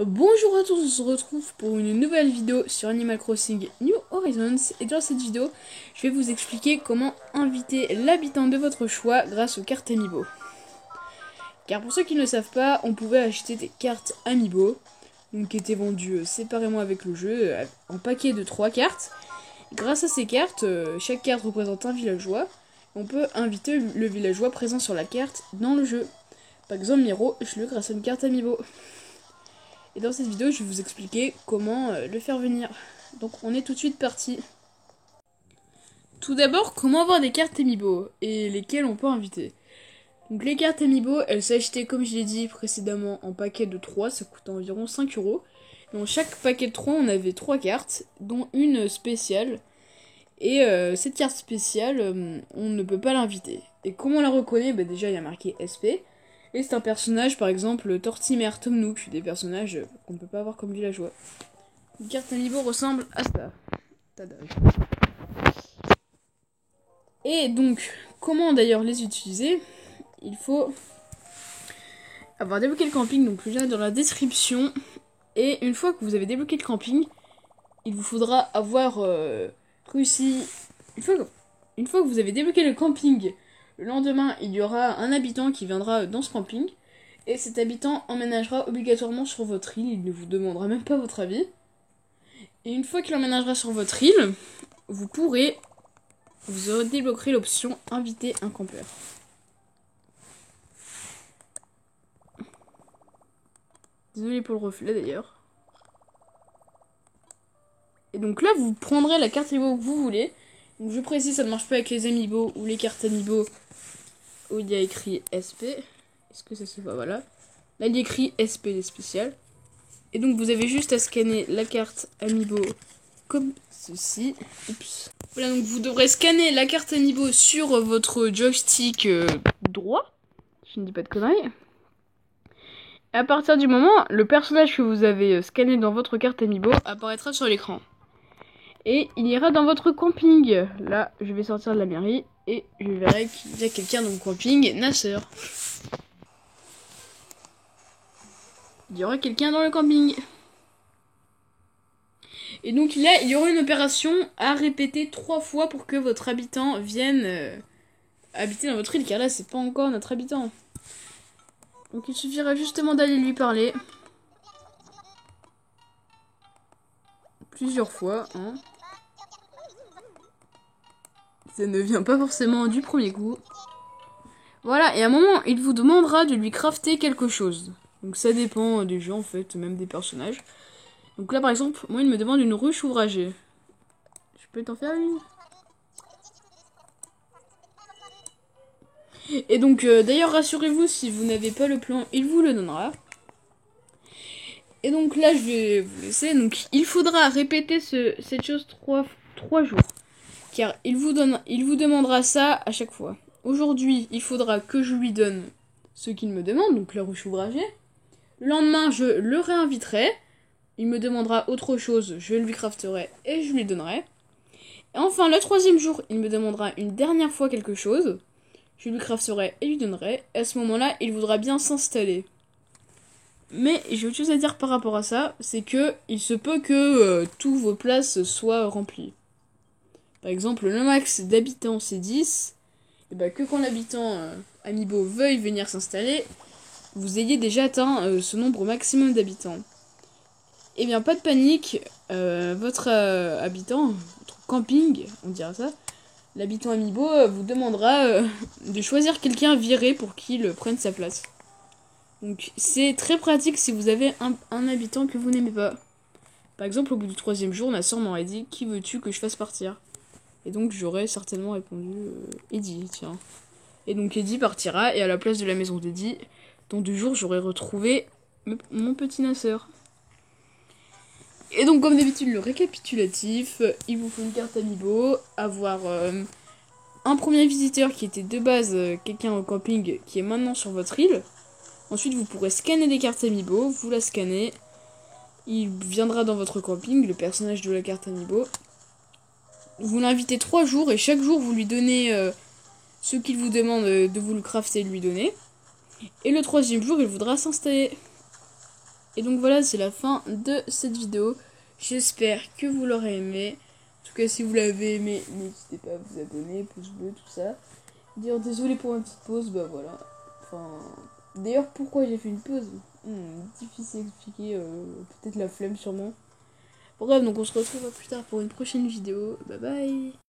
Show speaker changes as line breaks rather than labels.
Bonjour à tous, on se retrouve pour une nouvelle vidéo sur Animal Crossing New Horizons. Et dans cette vidéo, je vais vous expliquer comment inviter l'habitant de votre choix grâce aux cartes Amiibo. Car pour ceux qui ne le savent pas, on pouvait acheter des cartes Amiibo, donc qui étaient vendues séparément avec le jeu, en paquet de 3 cartes. Et grâce à ces cartes, chaque carte représente un villageois. On peut inviter le villageois présent sur la carte dans le jeu. Par exemple, Miro, je l'ai grâce à une carte Amiibo. Et dans cette vidéo, je vais vous expliquer comment le faire venir. Donc on est tout de suite parti. Tout d'abord, comment avoir des cartes Amiibo et lesquelles on peut inviter. Donc les cartes Amiibo, elles s'achetaient comme je l'ai dit précédemment en paquet de 3, ça coûte environ 5€. Dans chaque paquet de 3, on avait 3 cartes, dont une spéciale. Et cette carte spéciale, on ne peut pas l'inviter. Et comment on la reconnaît? Déjà, il y a marqué SP. Et c'est un personnage, par exemple, Tortimer, Tom Nook, des personnages qu'on ne peut pas avoir comme villageois. Une carte Amiibo ressemble à ça. Tada. Et donc, comment d'ailleurs les utiliser? Il faut avoir débloqué le camping, donc le lien est dans la description. Et une fois que vous avez débloqué le camping, il vous faudra avoir réussi... Une fois que vous avez débloqué le camping, le lendemain, il y aura un habitant qui viendra dans ce camping. Et cet habitant emménagera obligatoirement sur votre île. Il ne vous demandera même pas votre avis. Et une fois qu'il emménagera sur votre île, vous débloquerez l'option inviter un campeur. Désolé pour le reflet d'ailleurs. Et donc là, vous prendrez la carte Amiibo que vous voulez. Donc je précise, ça ne marche pas avec les Amiibo ou les cartes Amiibo où il y a écrit SP. Est-ce que ça se voit? Voilà. Là, il y a écrit SP, les spéciales. Et donc, vous avez juste à scanner la carte Amiibo comme ceci. Oups. Voilà, donc vous devrez scanner la carte Amiibo sur votre joystick droit. Je ne dis pas de conneries. Et à partir du moment, le personnage que vous avez scanné dans votre carte Amiibo apparaîtra sur l'écran. Et il ira dans votre camping. Là, je vais sortir de la mairie et je verrai qu'il y a quelqu'un dans le camping, Nasser. Il y aura quelqu'un dans le camping. Et donc là, il y aura une opération à répéter 3 fois pour que votre habitant vienne habiter dans votre île, car là, c'est pas encore notre habitant. Donc il suffira justement d'aller lui parler. Plusieurs fois, hein. Ça ne vient pas forcément du premier coup. Voilà, et à un moment, il vous demandera de lui crafter quelque chose. Donc ça dépend des gens, en fait, même des personnages. Donc là, par exemple, moi, il me demande une ruche ouvragée. Je peux t'en faire une? Et donc, d'ailleurs, rassurez-vous, si vous n'avez pas le plan, il vous le donnera. Et donc là, je vais vous laisser. Donc, il faudra répéter cette chose 3 jours. Car il vous demandera ça à chaque fois. Aujourd'hui, il faudra que je lui donne ce qu'il me demande, donc la ruche ouvragée. Le lendemain, je le réinviterai. Il me demandera autre chose, je lui crafterai et je lui donnerai. Et enfin, le 3e jour, il me demandera une dernière fois quelque chose. Je lui crafterai et lui donnerai. Et à ce moment-là, il voudra bien s'installer. Mais j'ai autre chose à dire par rapport à ça, c'est que il se peut que tous vos places soient remplies. Par exemple, le max d'habitants c'est 10. Et que quand l'habitant Amiibo veuille venir s'installer, vous ayez déjà atteint ce nombre maximum d'habitants. Eh bien, pas de panique, votre habitant, votre camping, on dira ça, l'habitant Amiibo vous demandera de choisir quelqu'un viré pour qu'il prenne sa place. Donc c'est très pratique si vous avez un habitant que vous n'aimez pas. Par exemple, au bout du 3e jour, Nasser m'aurait dit « Qui veux-tu que je fasse partir ?» Et donc j'aurais certainement répondu Eddie, tiens. Et donc Eddie partira, et à la place de la maison d'Eddie, dans 2 jours, j'aurai retrouvé mon petit Nasser. Et donc, comme d'habitude, le récapitulatif, il vous faut une carte Amiibo, avoir un premier visiteur qui était de base quelqu'un au camping qui est maintenant sur votre île. Ensuite, vous pourrez scanner des cartes Amiibo, vous la scannez, il viendra dans votre camping, le personnage de la carte Amiibo. Vous l'invitez 3 jours et chaque jour, vous lui donnez ce qu'il vous demande de vous le crafter et lui donner. Et le 3e jour, il voudra s'installer. Et donc voilà, c'est la fin de cette vidéo. J'espère que vous l'aurez aimé. En tout cas, si vous l'avez aimé, n'hésitez pas à vous abonner, pouce bleu, tout ça. Dire désolé pour ma petite pause, bah voilà. Enfin, d'ailleurs, pourquoi j'ai fait une pause? Difficile à expliquer, peut-être la flemme sûrement. Bref, donc on se retrouve plus tard pour une prochaine vidéo. Bye bye.